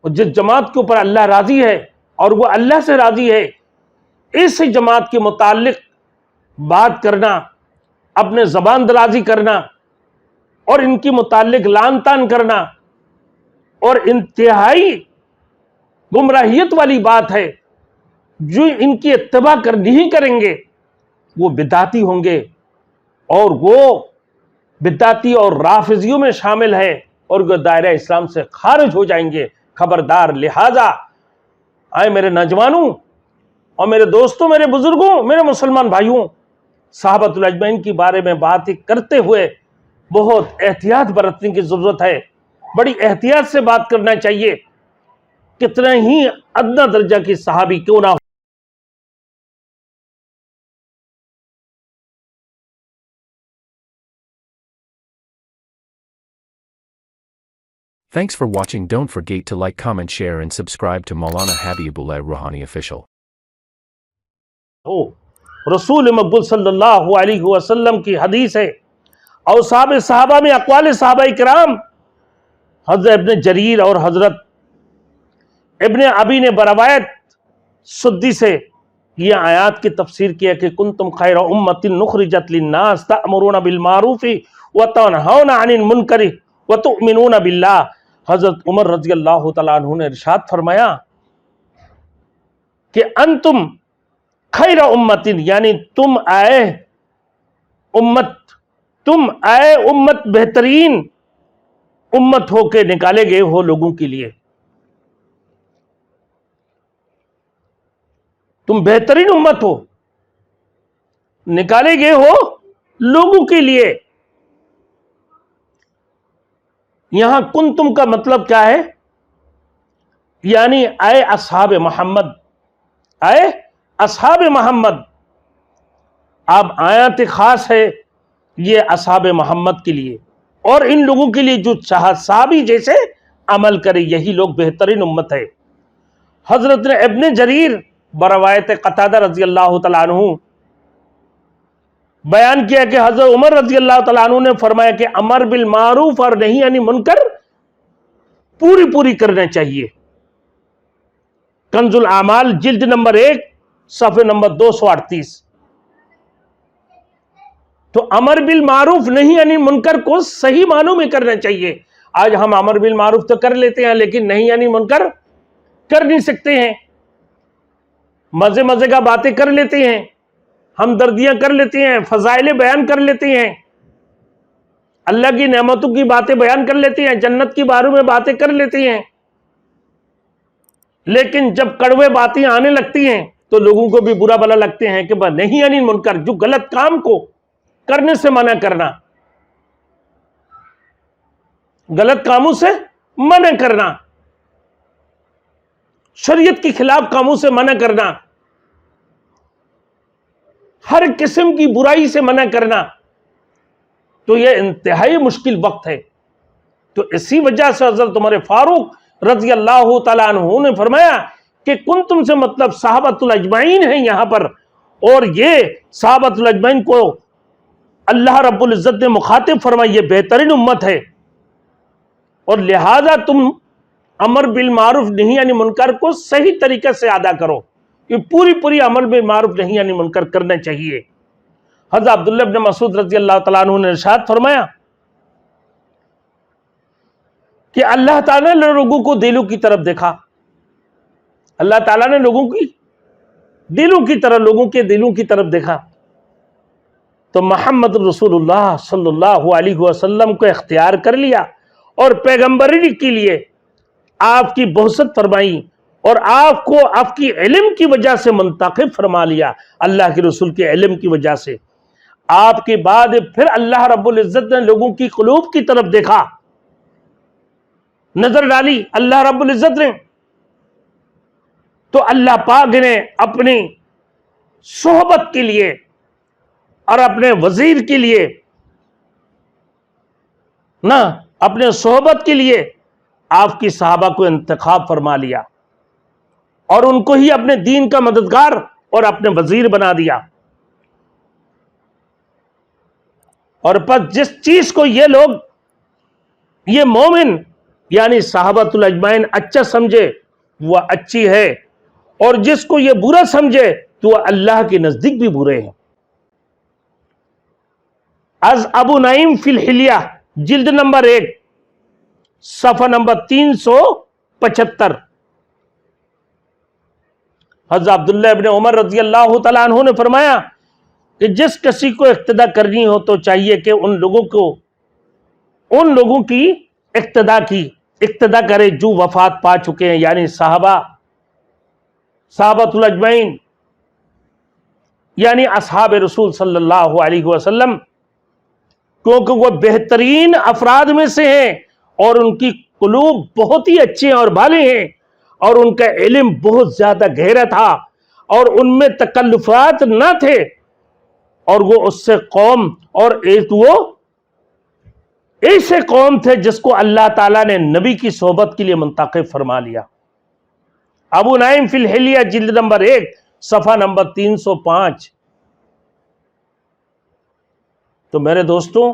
اور جس جماعت کے اوپر اللہ راضی ہے اور وہ اللہ سے راضی ہے، اس جماعت کے متعلق بات کرنا، اپنے زبان درازی کرنا اور ان کی متعلق لعن طعن کرنا اور انتہائی گمراہیت والی بات ہے، جو ان کی اتباع نہیں کریں گے وہ بدعتی ہوں گے، اور وہ بدعتی اور رافضیوں میں شامل ہے اور وہ دائرہ اسلام سے خارج ہو جائیں گے۔ خبردار، لہذا آئے میرے نوجوانوں اور میرے دوستوں، میرے بزرگوں، میرے مسلمان بھائیوں، صحابۃ الاجمعین کی بارے میں باتیں کرتے ہوئے بہت احتیاط برتنے کی ضرورت ہے، بڑی احتیاط سے بات کرنا چاہیے، کتنا ہی ادنا درجہ کی صحابی کیوں نہ ہو۔ Thanks for watching. Don't forget to like, comment, share and subscribe to Maulana Habibullah Ruhani Official. رسول مقبول صلی اللہ علیہ وسلم کی حدیث ہے، اوصاف صحابہ میں اقوال صحابہ کرام، حضرت ابن جریر اور حضرت ابن ابی نے بروایت سدی سے یہ آیات کی تفسیر کیا کہ کنتم خیر امت نخرجت للناس تأمرون بالمعروف وتنہون عن المنکر وتؤمنون باللہ۔ حضرت عمر رضی اللہ تعالیٰ عنہ نے ارشاد فرمایا کہ انتم خیر امت، یعنی تم آئے امت بہترین امت ہو کے نکالے گئے ہو لوگوں کے لیے، تم بہترین امت ہو، نکالے گئے ہو لوگوں کے لیے۔ یہاں کنتم کا مطلب کیا ہے؟ یعنی اے اصحاب محمد، اے اصحاب محمد۔ اب آیات خاص ہے یہ اصحاب محمد کے لیے اور ان لوگوں کے لیے جو صحابی جیسے عمل کرے، یہی لوگ بہترین امت ہے۔ حضرت ابن جریر بروایت قتادہ رضی اللہ تعالیٰ عنہ بیان کیا کہ حضرت عمر رضی اللہ تعالیٰ عنہ نے فرمایا کہ امر بالمعروف اور نہیں یعنی منکر پوری کرنا چاہیے۔ کنز الاعمال جلد نمبر 1 صفحہ نمبر 238۔ تو امر بالمعروف نہیں یعنی منکر کو صحیح معنوں میں کرنا چاہیے۔ آج ہم امر بالمعروف تو کر لیتے ہیں لیکن نہیں یعنی منکر کر نہیں سکتے ہیں، مزے کا باتیں کر لیتے ہیں، ہمدردیاں کر لیتے ہیں، فضائل بیان کر لیتے ہیں، اللہ کی نعمتوں کی باتیں بیان کر لیتے ہیں، جنت کی باروں میں باتیں کر لیتے ہیں، لیکن جب کڑوے باتیں آنے لگتی ہیں تو لوگوں کو بھی برا بلا لگتے ہیں کہ نہیں یعنی منکر، جو غلط کام کو کرنے سے منع کرنا، غلط کاموں سے منع کرنا، شریعت کے خلاف کاموں سے منع کرنا، ہر قسم کی برائی سے منع کرنا، تو یہ انتہائی مشکل وقت ہے۔ تو اسی وجہ سے حضرت عمر فاروق رضی اللہ تعالیٰ عنہ نے فرمایا کہ کنتم سے مطلب صحابۃ الاجمعین ہیں یہاں پر، اور یہ صحابۃ الاجمعین کو اللہ رب العزت نے مخاطب فرمایا یہ بہترین امت ہے، اور لہذا تم امر بالمعروف نہیں یعنی منکر کو صحیح طریقے سے ادا کرو، یہ پوری امر بالمعروف نہیں یعنی منکر کرنا چاہیے۔ حضرت عبداللہ بن مسعود رضی اللہ تعالیٰ عنہ نے ارشاد فرمایا کہ اللہ تعالیٰ نے لوگوں کو دلوں کی طرف دیکھا، اللہ تعالیٰ نے لوگوں کے دلوں کی طرف دیکھا تو محمد رسول اللہ صلی اللہ علیہ وسلم کو اختیار کر لیا اور پیغمبری کے لیے آپ کی بعثت فرمائی اور آپ کو آپ کی علم کی وجہ سے منتخب فرما لیا، اللہ کے رسول کے علم کی وجہ سے۔ آپ کے بعد پھر اللہ رب العزت نے لوگوں کی قلوب کی طرف دیکھا، نظر ڈالی اللہ رب العزت نے، تو اللہ پاک نے اپنی صحبت کے لیے اور اپنے وزیر کے لیے اپنے صحبت کے لیے آپ کی صحابہ کو انتخاب فرما لیا اور ان کو ہی اپنے دین کا مددگار اور اپنے وزیر بنا دیا۔ اور پس جس چیز کو یہ مومن یعنی صحابۃ الاجمعین اچھا سمجھے وہ اچھی ہے، اور جس کو یہ برا سمجھے تو وہ اللہ کے نزدیک بھی برے ہیں۔ از ابو نعیم فی الحلیہ جلد نمبر 1 صفحہ نمبر 375، حضرت عبداللہ ابن عمر رضی اللہ تعالیٰ عنہ نے فرمایا کہ جس کسی کو اقتدا کرنی ہو تو چاہیے کہ ان لوگوں کی اقتدا کرے جو وفات پا چکے ہیں، یعنی صحابۃ الاجمعین، یعنی اصحاب رسول صلی اللہ علیہ وسلم، کیونکہ وہ بہترین افراد میں سے ہیں، اور ان کی قلوب بہت ہی اچھے اور بھالے ہیں، اور ان کا علم بہت زیادہ گہرا تھا، اور ان میں تکلفات نہ تھے، اور وہ اس سے قوم، اور وہ ایسے قوم تھے جس کو اللہ تعالیٰ نے نبی کی صحبت کے لیے منتخب فرما لیا۔ ابو نعیم فی الحلیہ جلد نمبر 1 صفحہ نمبر 305۔ تو میرے دوستوں،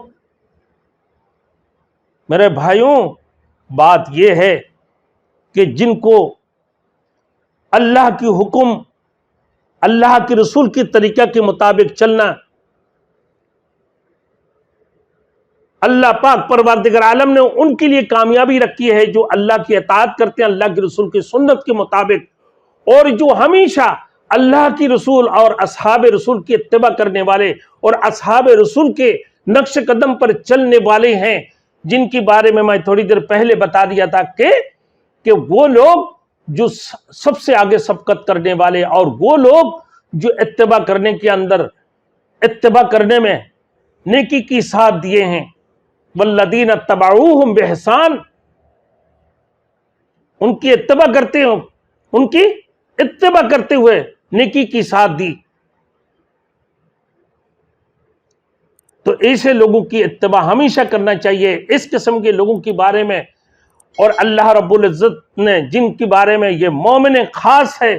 میرے بھائیوں، بات یہ ہے کہ جن کو اللہ کی حکم، اللہ کے رسول کی طریقہ کے مطابق چلنا، اللہ پاک پروردگار عالم نے ان کے لیے کامیابی رکھی ہے جو اللہ کی اطاعت کرتے ہیں اللہ کے رسول کی سنت کے مطابق، اور جو ہمیشہ اللہ کی رسول اور اصحاب رسول کی اتباع کرنے والے اور اصحاب رسول کے نقش قدم پر چلنے والے ہیں، جن کے بارے میں تھوڑی دیر پہلے بتا دیا تھا کہ وہ لوگ جو سب سے آگے سبقت کرنے والے، اور وہ لوگ جو اتباع کرنے میں نیکی کی ساتھ دیے ہیں، والذین اتبعوہم بإحسان، ان کی اتباع کرتے ہوئے نیکی کی ساتھ دی۔ تو ایسے لوگوں کی اتباع ہمیشہ کرنا چاہیے، اس قسم کے لوگوں کے بارے میں، اور اللہ رب العزت نے جن کے بارے میں یہ مومن خاص ہے،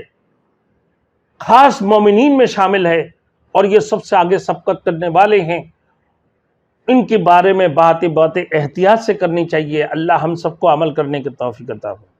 خاص مومنین میں شامل ہے، اور یہ سب سے آگے سبقت کرنے والے ہیں، ان کے بارے میں باتیں احتیاط سے کرنی چاہیے۔ اللہ ہم سب کو عمل کرنے کی توفیق عطا فرمائے۔